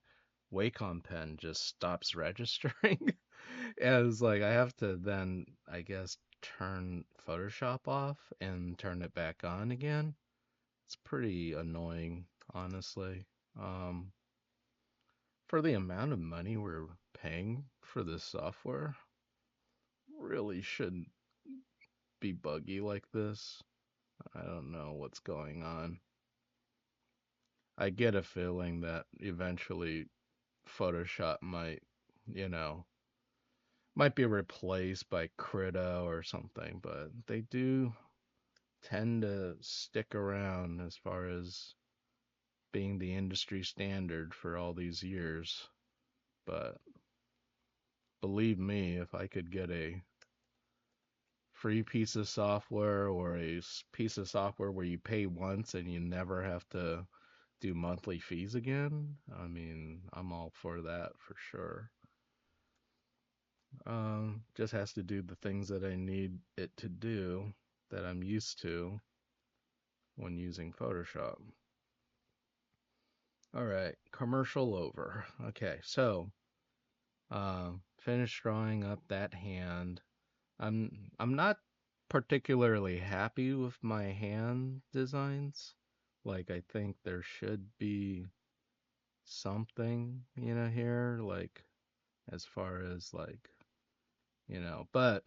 Wacom pen just stops registering. And it's like I have to then I guess turn Photoshop off and turn it back on again. It's pretty annoying, honestly. Um for the amount of money we're paying for this software, really shouldn't be buggy like this. I don't know what's going on. I get a feeling that eventually Photoshop might be replaced by Krita or something, but they do tend to stick around as far as being the industry standard for all these years. But believe me, if I could get a free piece of software or a piece of software where you pay once and you never have to do monthly fees again, I mean, I'm all for that for sure. Just has to do the things that I need it to do that I'm used to when using Photoshop. All right, commercial over. Okay, so finished drawing up that hand. I'm not particularly happy with my hand designs. Like I think there should be something, here, like as far as like, but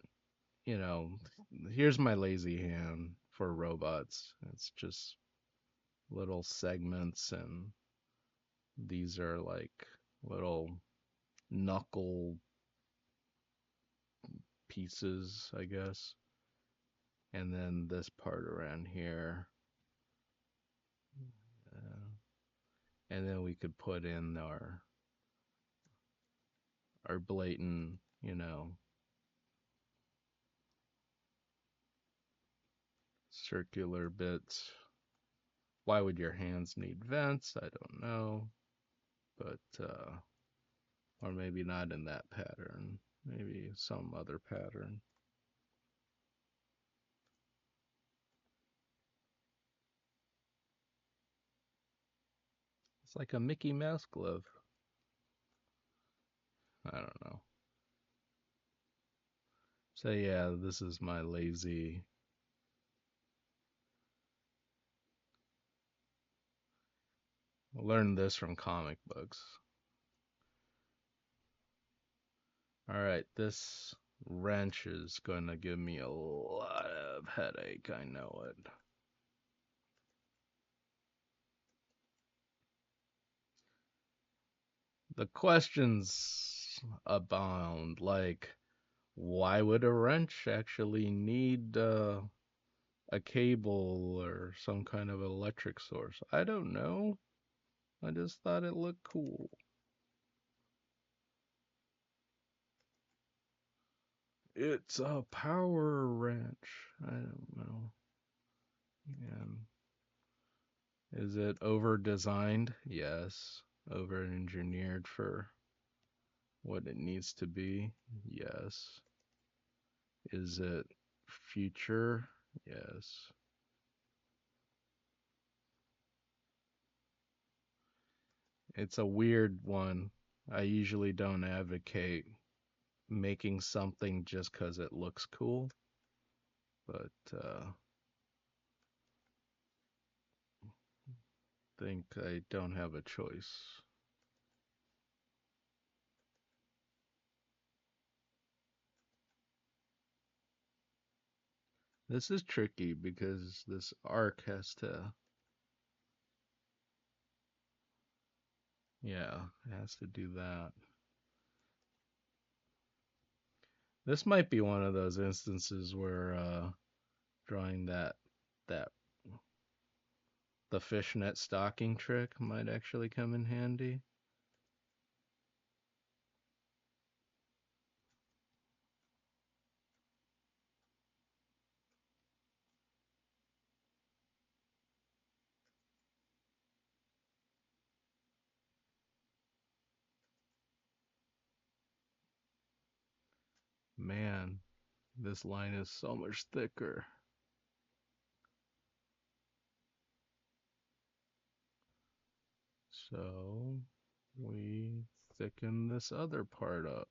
you know, here's my lazy hand for robots. It's just little segments, and these are like little knuckle pieces, I guess. And then this part around here. Uh, and then we could put in our blatant, circular bits. Why would your hands need vents? I don't know. But or maybe not in that pattern. Maybe some other pattern. It's like a Mickey Mouse glove. I don't know. So yeah, this is my lazy. I learned this from comic books. All right, this wrench is going to give me a lot of headache, I know it. The questions abound, like why would a wrench actually need a cable or some kind of electric source? I don't know. I just thought it looked cool. It's a power wrench. I don't know. And is it over designed? Yes. Over engineered for what it needs to be? Yes. Is it future? Yes. It's a weird one. I usually don't advocate making something just because it looks cool, but think I don't have a choice. This is tricky because this arc has to, yeah, it has to do that. This might be one of those instances where drawing that the fishnet stocking trick might actually come in handy. Man, this line is so much thicker. So we thicken this other part up.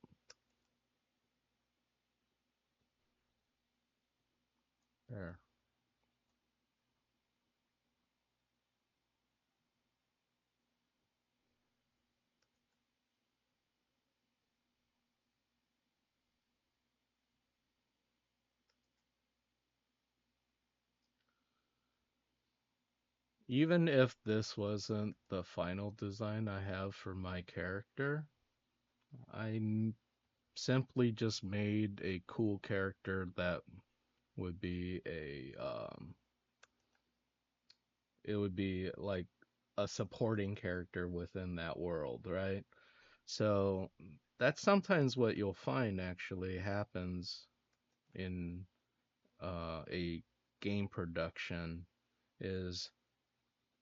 There. Even if this wasn't the final design I have for my character, I simply just made a cool character that would be it would be like a supporting character within that world, right? So that's sometimes what you'll find actually happens in a game production is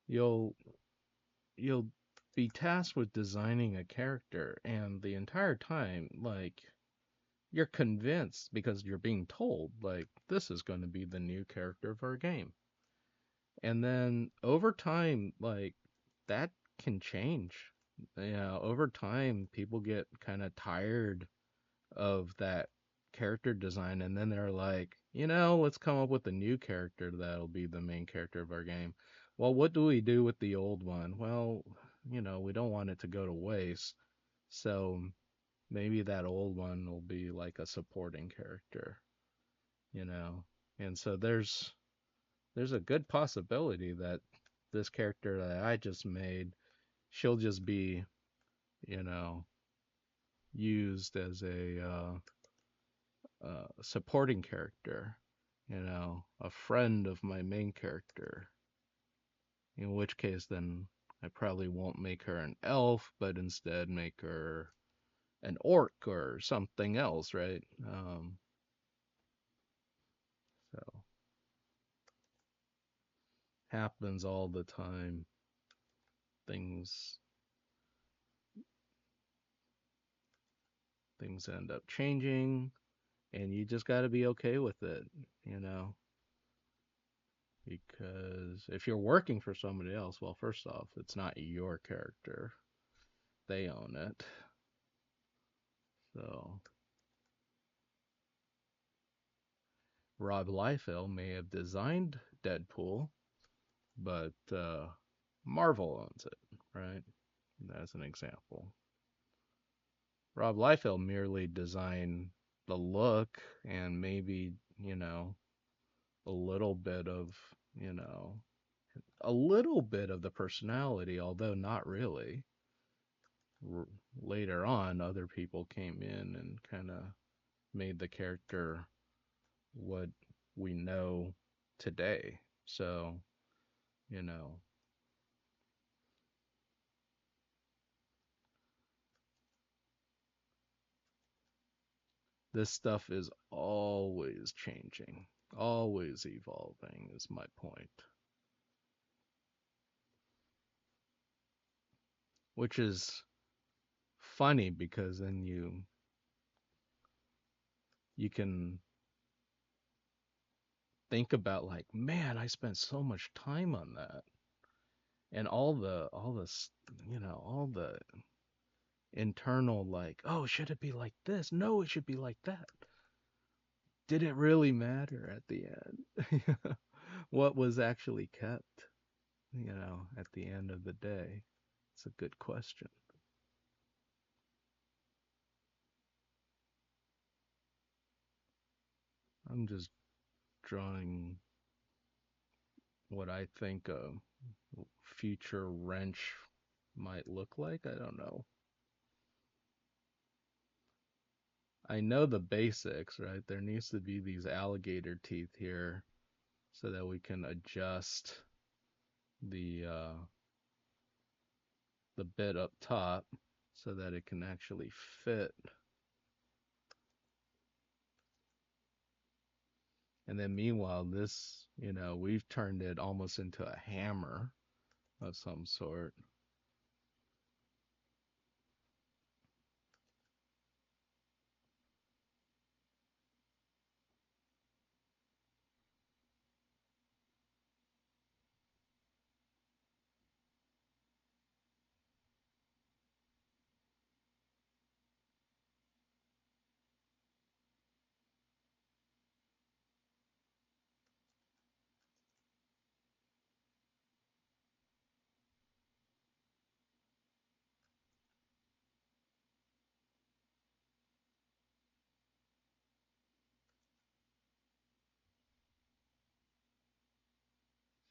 you'll you'll be tasked with designing a character, and the entire time, like, you're convinced because you're being told, like, this is going to be the new character of our game. And then over time, like, that can change. Over time, people get kind of tired of that character design, and then they're like, let's come up with a new character that'll be the main character of our game. Well, what do we do with the old one? Well, we don't want it to go to waste. So maybe that old one will be like a supporting character, you know. And so there's a good possibility that this character that I just made, she'll just be, you know, used as a supporting character, a friend of my main character. In which case, then I probably won't make her an elf, but instead make her an orc or something else, right? So happens all the time. Things things end up changing, and you just got to be okay with it, you know. Because if you're working for somebody else, well, first off, it's not your character. They own it. So Rob Liefeld may have designed Deadpool, but Marvel owns it, right? That's an example. Rob Liefeld merely designed the look and maybe, a little bit of, you know, a little bit of the personality, although not really. R- Later on, other people came in and kind of made the character what we know today. So, you know, this stuff is always changing, always evolving, is my point. Which is funny because then you can think about, like, man, I spent so much time on that, and all the internal, like, oh, should it be like this? No, it should be like that. Did it really matter at the end? What was actually kept, at the end of the day? It's a good question. I'm just drawing what I think a future wrench might look like. I don't know. I know the basics, right? There needs to be these alligator teeth here so that we can adjust the bit up top so that it can actually fit. And then meanwhile, this, we've turned it almost into a hammer of some sort.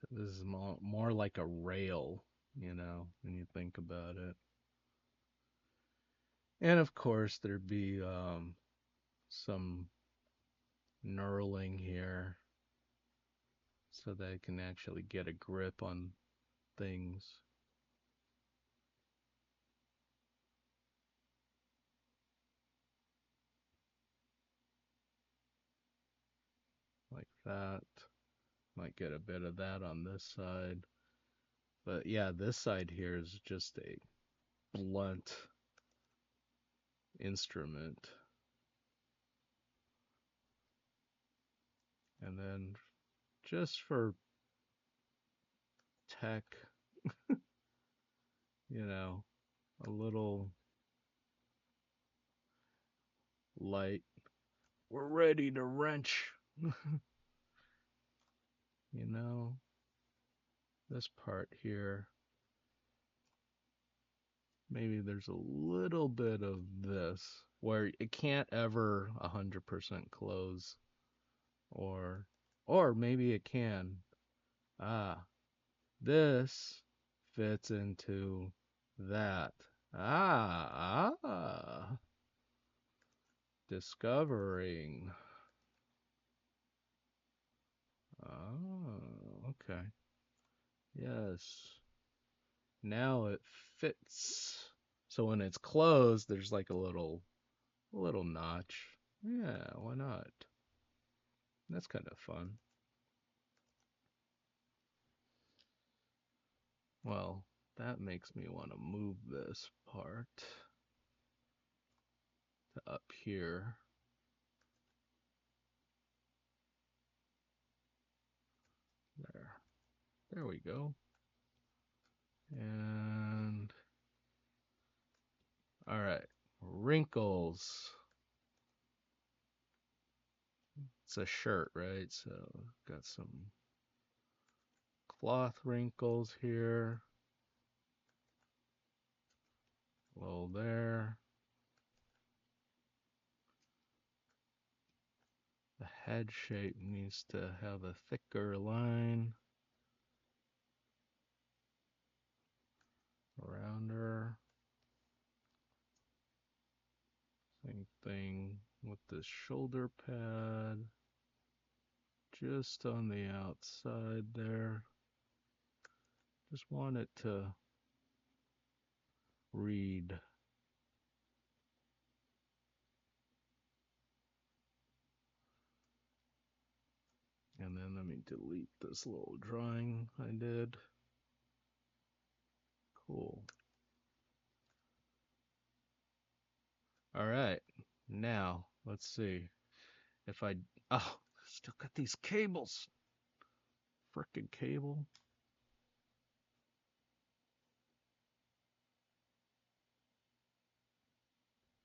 So this is more like a rail, when you think about it. And of course, there'd be some knurling here so that it can actually get a grip on things. Like that. Might get a bit of that on this side. But yeah, this side here is just a blunt instrument. And then just for tech, you know, a little light. We're ready to wrench. You know, this part here, maybe there's a little bit of this where it can't ever 100% close, or maybe it can. Ah, this fits into that. Discovering. Oh, okay. Yes. Now it fits. So when it's closed, there's like a little notch. Yeah, why not? That's kind of fun. Well, that makes me want to move this part to up here. There. There we go. And all right, wrinkles. It's a shirt, right? So got some cloth wrinkles here. Low there. The head shape needs to have a thicker line. Rounder. Same thing with the shoulder pad. Just on the outside there. Just want it to read. And then let me delete this little drawing I did. Cool. All right. Now, let's see if I. Oh, still got these cables. Frickin' cable.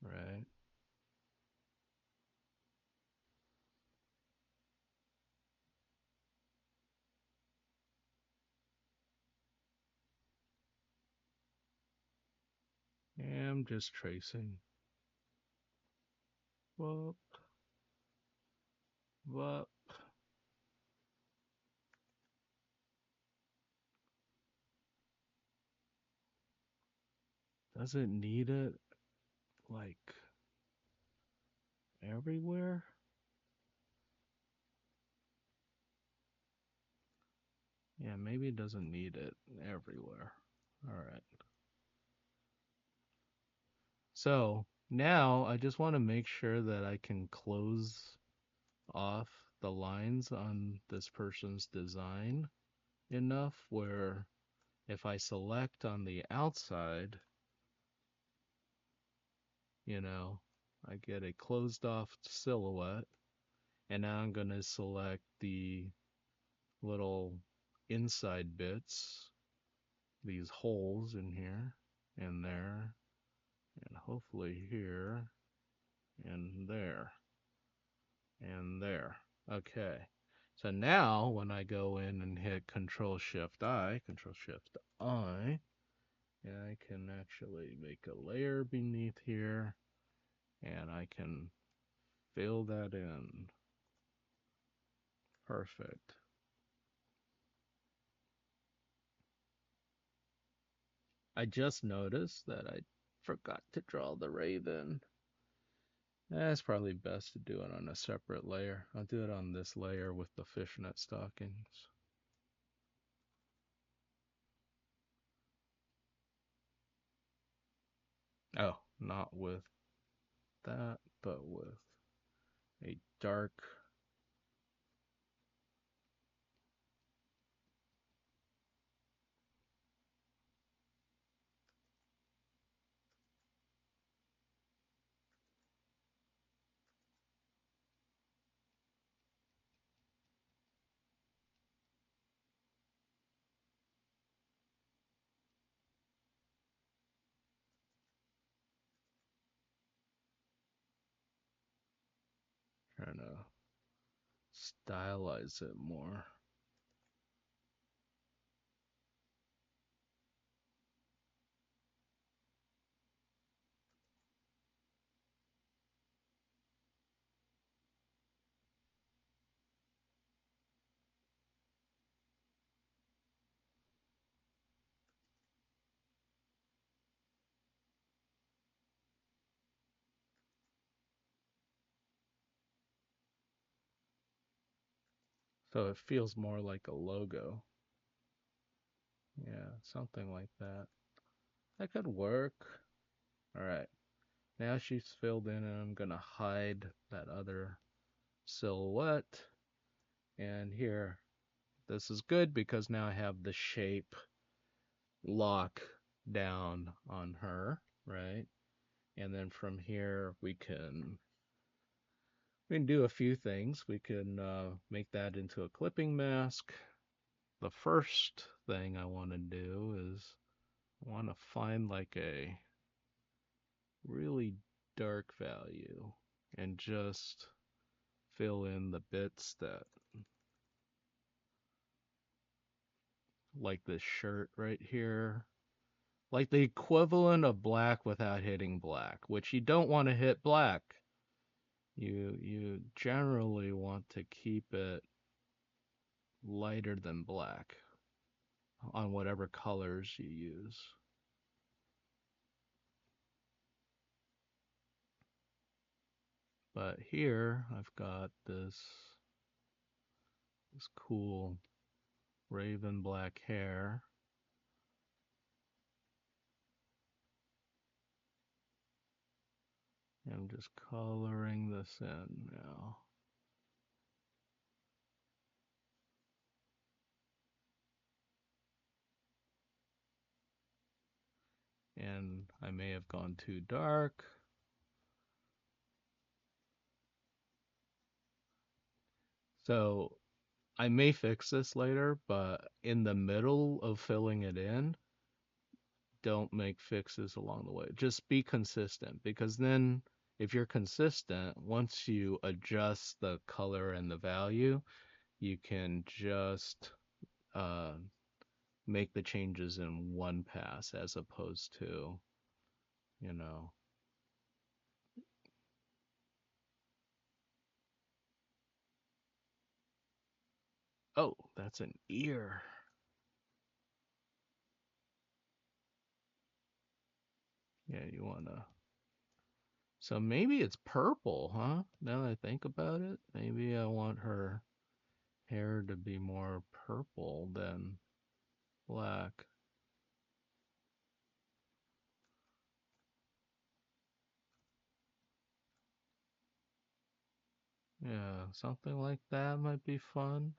Right. Yeah, I'm just tracing. Whoop. Whoop. Does it need it like everywhere? Yeah, maybe it doesn't need it everywhere. All right. So now I just want to make sure that I can close off the lines on this person's design enough where if I select on the outside, I get a closed off silhouette. And now I'm going to select the little inside bits, these holes in here and there, and hopefully here and there and there. Okay. So now when I go in and hit Control Shift I, yeah, I can actually make a layer beneath here and I can fill that in. Perfect. I just noticed that I forgot to draw the raven. It's probably best to do it on a separate layer. I'll do it on this layer with the fishnet stockings. Oh, not with that, but with a dark trying to stylize it more. So it feels more like a logo. Yeah, something like that. That could work. All right. Now she's filled in, and I'm going to hide that other silhouette. And here, this is good because now I have the shape lock down on her, right? And then from here, we can do a few things. We can make that into a clipping mask. The first thing I want to do is I want to find like a really dark value and just fill in the bits that, like this shirt right here, like the equivalent of black without hitting black, which you don't want to hit black. You generally want to keep it lighter than black on whatever colors you use. But here I've got this cool raven black hair. I'm just coloring this in now. And I may have gone too dark. So I may fix this later, but in the middle of filling it in, don't make fixes along the way. Just be consistent, because then if you're consistent, once you adjust the color and the value, you can just uh, make the changes in one pass as opposed to, you know, oh, that's an ear. Yeah, you wanna. So maybe it's purple, huh? Now that I think about it, maybe I want her hair to be more purple than black. Yeah, something like that might be fun.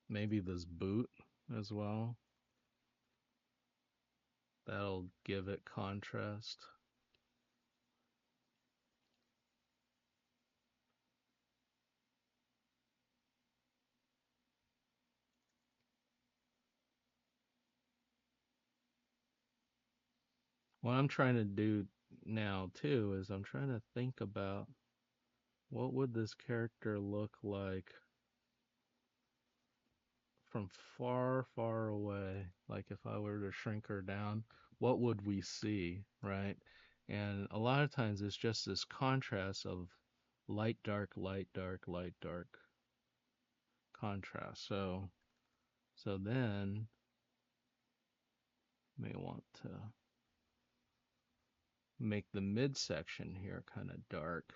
Maybe this boot as well. That'll give it contrast. What I'm trying to do now too is I'm trying to think about what would this character look like from far, far away. Like if I were to shrink her down, what would we see, right? And a lot of times it's just this contrast of light, dark, light, dark, light, dark contrast. So then may want to make the midsection here kind of dark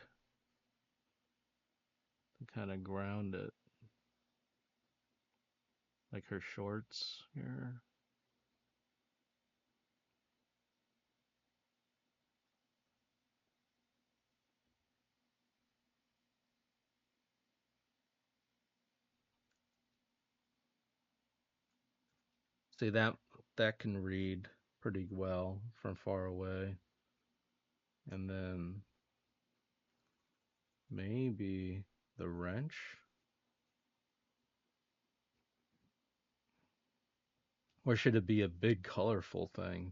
to kind of ground it, like her shorts here. See, that can read pretty well from far away. And then maybe the wrench? Or should it be a big colorful thing?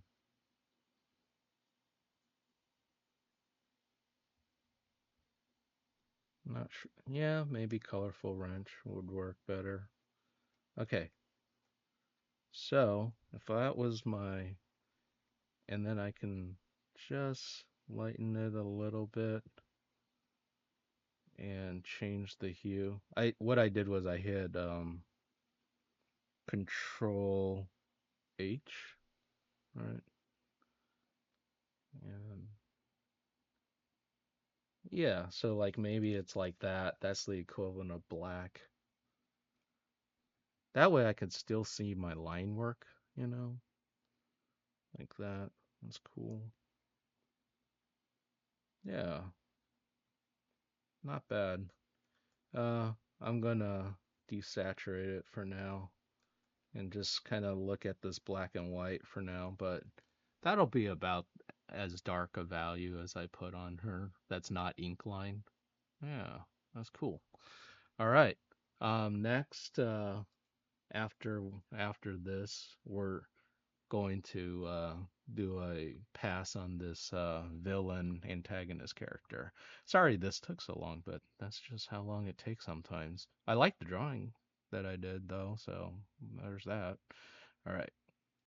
Not sure. Yeah, maybe colorful wrench would work better. Okay, so if that was my, and then I can just lighten it a little bit and change the hue. What I did was I hit Control H, right? And yeah, so like maybe it's like that. That's the equivalent of black. That way I could still see my line work, you know, like that. That's cool. Yeah, not bad. Uh, I'm gonna desaturate it for now and just kind of look at this black and white for now, but that'll be about as dark a value as I put on her. That's not ink line. Yeah, that's cool. All right. Next, after after this, we're going to do a pass on this villain antagonist character. Sorry this took so long, but that's just how long it takes sometimes. I like the drawing that I did though, so there's that. All right.